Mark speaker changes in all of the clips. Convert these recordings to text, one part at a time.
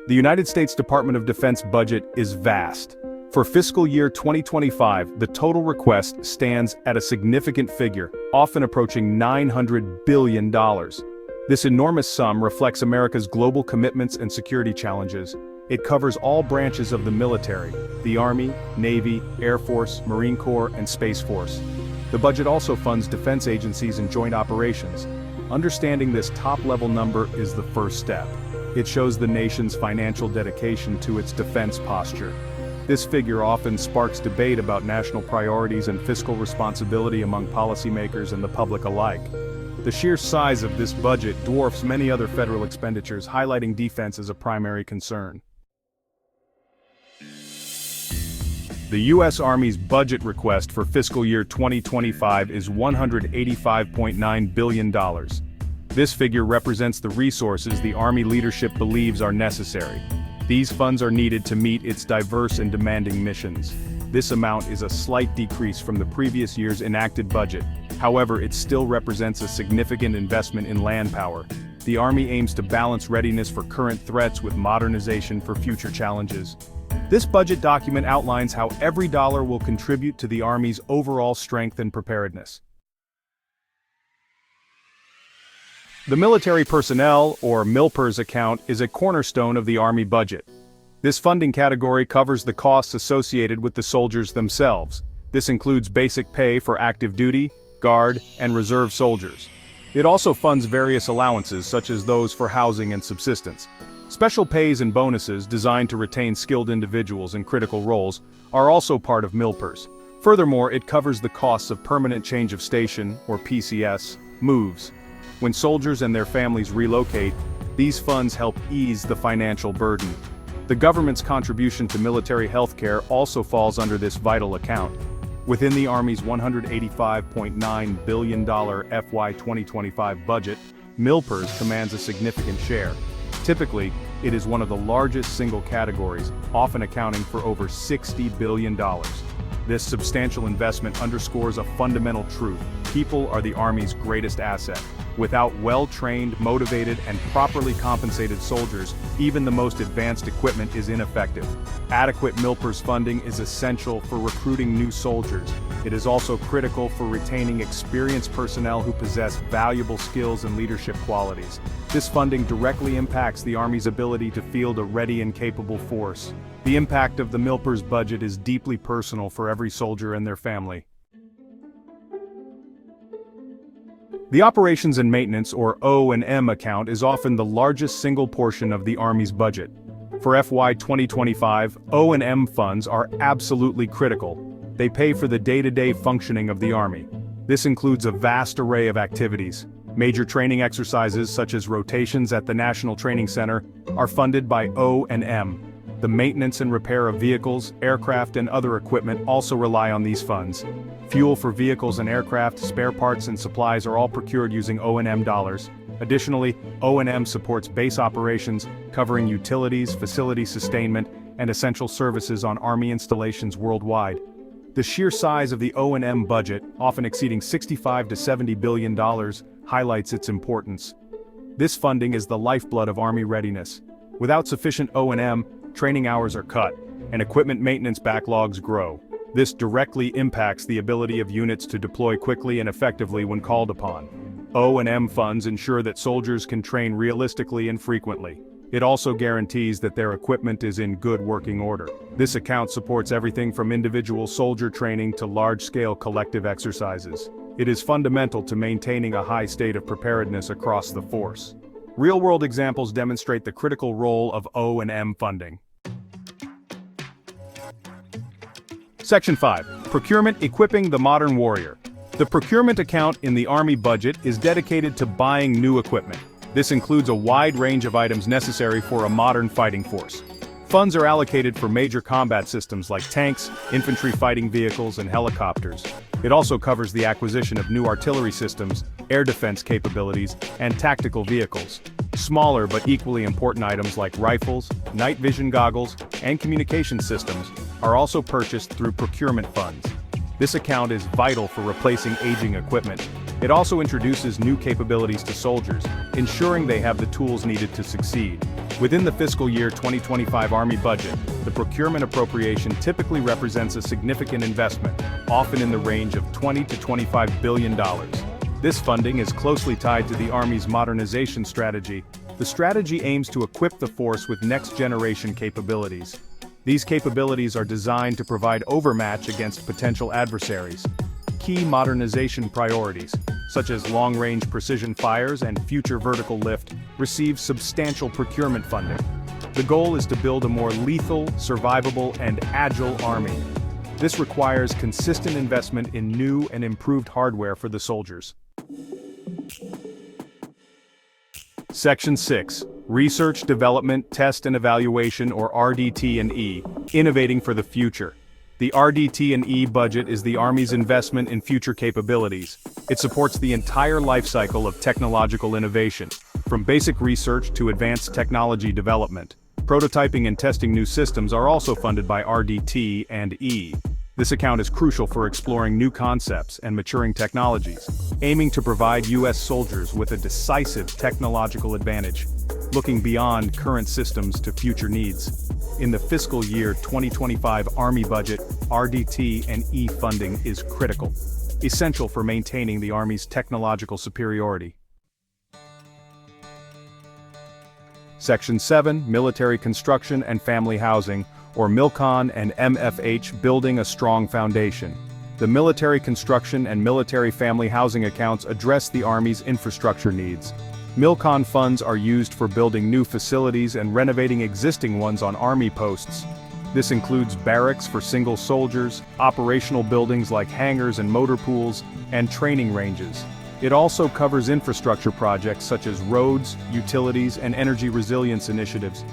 Speaker 1: The United States Department of Defense budget is vast. For fiscal year 2025, the total request stands at a significant figure, often approaching $900 billion. This enormous sum reflects America's global commitments and security challenges. It covers all branches of the military: the Army, Navy, Air Force, Marine Corps, and Space Force. The budget also funds defense agencies and joint operations. Understanding this top-level number is the first step. It shows the nation's financial dedication to its defense posture. This figure often sparks debate about national priorities and fiscal responsibility among policymakers and the public alike. The sheer size of this budget dwarfs many other federal expenditures, highlighting defense as a primary concern. The U.S. Army's budget request for fiscal year 2025 is $185.9 billion. This figure represents the resources the Army leadership believes are necessary. These funds are needed to meet its diverse and demanding missions. This amount is a slight decrease from the previous year's enacted budget. However, it still represents a significant investment in land power. The Army aims to balance readiness for current threats with modernization for future challenges. This budget document outlines how every dollar will contribute to the Army's overall strength and preparedness. The Military Personnel, or MILPERS account, is a cornerstone of the Army budget. This funding category covers the costs associated with the soldiers themselves. This includes basic pay for active duty, Guard, and Reserve soldiers. It also funds various allowances such as those for housing and subsistence. Special pays and bonuses designed to retain skilled individuals in critical roles are also part of MILPERS. Furthermore, it covers the costs of permanent change of station, or PCS, moves. When soldiers and their families relocate, these funds help ease the financial burden. The government's contribution to military health care also falls under this vital account. Within the Army's $185.9 billion FY 2025 budget, MILPERS commands a significant share. Typically, it is one of the largest single categories, often accounting for over $60 billion. This substantial investment underscores a fundamental truth: people are the Army's greatest asset. Without well-trained, motivated, and properly compensated soldiers, even the most advanced equipment is ineffective. Adequate MILPERS funding is essential for recruiting new soldiers. It is also critical for retaining experienced personnel who possess valuable skills and leadership qualities. This funding directly impacts the Army's ability to field a ready and capable force. The impact of the MILPERS budget is deeply personal for every soldier and their family. The Operations and Maintenance, or O&M account, is often the largest single portion of the Army's budget. For FY 2025, O&M funds are absolutely critical. They pay for the day-to-day functioning of the Army. This includes a vast array of activities. Major training exercises such as rotations at the National Training Center are funded by O&M. The maintenance and repair of vehicles, aircraft, and other equipment also rely on these funds. Fuel for vehicles and aircraft, spare parts and supplies are all procured using O&M dollars. Additionally, O&M supports base operations, covering utilities, facility sustainment, and essential services on Army installations worldwide. The sheer size of the O&M budget, often exceeding $65 to $70 billion, highlights its importance. This funding is the lifeblood of Army readiness. Without sufficient O&M, training hours are cut, and equipment maintenance backlogs grow. This directly impacts the ability of units to deploy quickly and effectively when called upon. O&M funds ensure that soldiers can train realistically and frequently. It also guarantees that their equipment is in good working order. This account supports everything from individual soldier training to large-scale collective exercises. It is fundamental to maintaining a high state of preparedness across the force. Real-world examples demonstrate the critical role of O&M funding. Section 5. Procurement: Equipping the Modern Warrior. The procurement account in the Army budget is dedicated to buying new equipment. This includes a wide range of items necessary for a modern fighting force. Funds are allocated for major combat systems like tanks, infantry fighting vehicles, and helicopters. It also covers the acquisition of new artillery systems, air defense capabilities, and tactical vehicles. Smaller but equally important items like rifles, night vision goggles, and communication systems are also purchased through procurement funds. This account is vital for replacing aging equipment. It also introduces new capabilities to soldiers, ensuring they have the tools needed to succeed. Within the fiscal year 2025 Army budget, the procurement appropriation typically represents a significant investment, often in the range of $20 to $25 billion. This funding is closely tied to the Army's modernization strategy. The strategy aims to equip the force with next-generation capabilities. These capabilities are designed to provide overmatch against potential adversaries. Key modernization priorities, such as long-range precision fires and future vertical lift, receive substantial procurement funding. The goal is to build a more lethal, survivable, and agile Army. This requires consistent investment in new and improved hardware for the soldiers. Section 6. Research, Development, Test and Evaluation, or RDT&E, Innovating for the Future. The RDT&E budget is the Army's investment in future capabilities. It supports the entire life cycle of technological innovation, from basic research to advanced technology development. Prototyping and testing new systems are also funded by RDT&E. This account is crucial for exploring new concepts and maturing technologies, aiming to provide U.S. soldiers with a decisive technological advantage, looking beyond current systems to future needs. In the fiscal year 2025 Army budget, RDT&E funding is critical, essential for maintaining the Army's technological superiority. Section 7. Military Construction and Family Housing, or MILCON and MFH, Building a Strong Foundation. The Military Construction and Military Family Housing accounts address the Army's infrastructure needs. MILCON funds are used for building new facilities and renovating existing ones on Army posts. This includes barracks for single soldiers, operational buildings like hangars and motor pools, and training ranges. It also covers infrastructure projects such as roads, utilities, and energy resilience initiatives.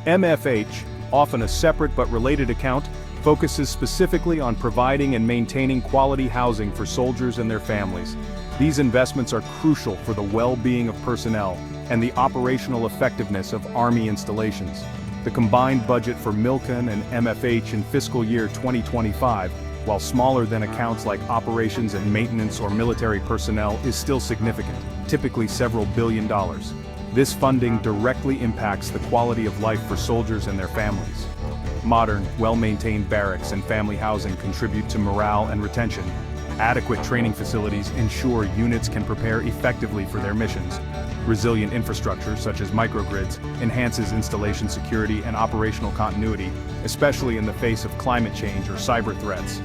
Speaker 1: MFH, often a separate but related account, focuses specifically on providing and maintaining quality housing for soldiers and their families. These investments are crucial for the well-being of personnel and the operational effectiveness of Army installations. The combined budget for MILCON and MFH in fiscal year 2025, while smaller than accounts like operations and maintenance or military personnel, is still significant, typically several $billion. This funding directly impacts the quality of life for soldiers and their families. Modern, well-maintained barracks and family housing contribute to morale and retention. Adequate training facilities ensure units can prepare effectively for their missions. Resilient infrastructure, such as microgrids, enhances installation security and operational continuity, especially in the face of climate change or cyber threats.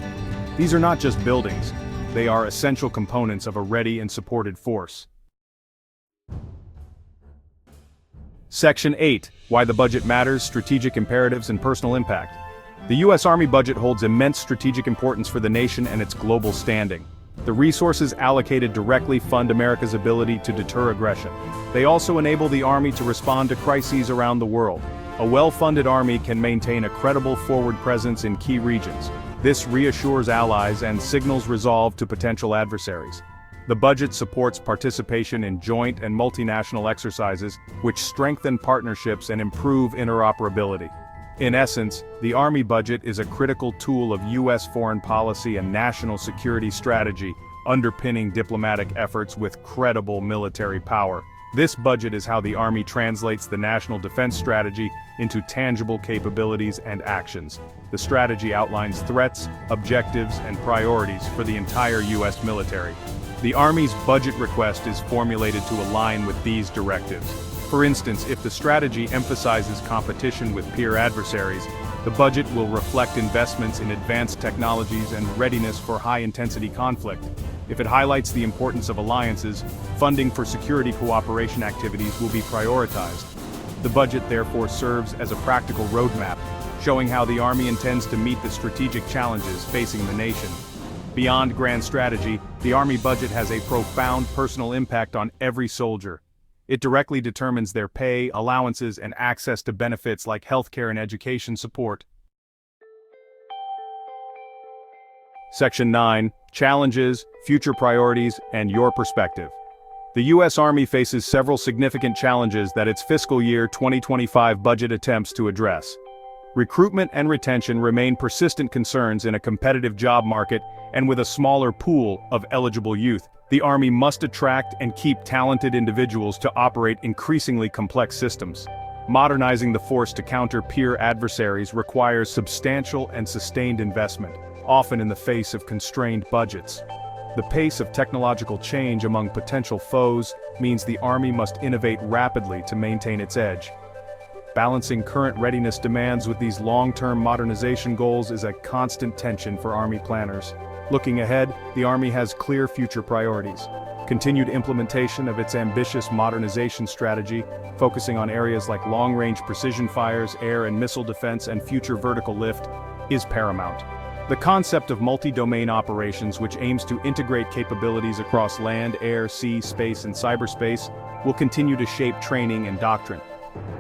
Speaker 1: These are not just buildings, they are essential components of a ready and supported force. Section 8. Why the Budget Matters, Strategic Imperatives and Personal Impact. The U.S. Army budget holds immense strategic importance for the nation and its global standing. The resources allocated directly fund America's ability to deter aggression. They also enable the Army to respond to crises around the world. A well-funded Army can maintain a credible forward presence in key regions. This reassures allies and signals resolve to potential adversaries. The budget supports participation in joint and multinational exercises, which strengthen partnerships and improve interoperability. In essence, the Army budget is a critical tool of U.S. foreign policy and national security strategy, underpinning diplomatic efforts with credible military power. This budget is how the Army translates the national defense strategy into tangible capabilities and actions. The strategy outlines threats, objectives, and priorities for the entire U.S. military. The Army's budget request is formulated to align with these directives. For instance, if the strategy emphasizes competition with peer adversaries, the budget will reflect investments in advanced technologies and readiness for high-intensity conflict. If it highlights the importance of alliances, funding for security cooperation activities will be prioritized. The budget therefore serves as a practical roadmap, showing how the Army intends to meet the strategic challenges facing the nation. Beyond grand strategy, the Army budget has a profound personal impact on every soldier. It directly determines their pay, allowances, and access to benefits like healthcare and education support. Section 9. Challenges, Future Priorities, and Your Perspective. The U.S. Army faces several significant challenges that its fiscal year 2025 budget attempts to address. Recruitment and retention remain persistent concerns in a competitive job market and with a smaller pool of eligible youth. The Army must attract and keep talented individuals to operate increasingly complex systems. Modernizing the force to counter peer adversaries requires substantial and sustained investment, often in the face of constrained budgets. The pace of technological change among potential foes means the Army must innovate rapidly to maintain its edge. Balancing current readiness demands with these long-term modernization goals is a constant tension for Army planners. Looking ahead, the Army has clear future priorities. Continued implementation of its ambitious modernization strategy, focusing on areas like long-range precision fires, air and missile defense, and future vertical lift, is paramount. The concept of multi-domain operations, which aims to integrate capabilities across land, air, sea, space, and cyberspace, will continue to shape training and doctrine.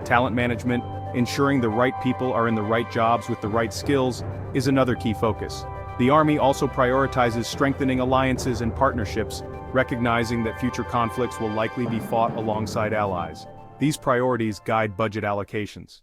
Speaker 1: Talent management, ensuring the right people are in the right jobs with the right skills, is another key focus. The Army also prioritizes strengthening alliances and partnerships, recognizing that future conflicts will likely be fought alongside allies. These priorities guide budget allocations.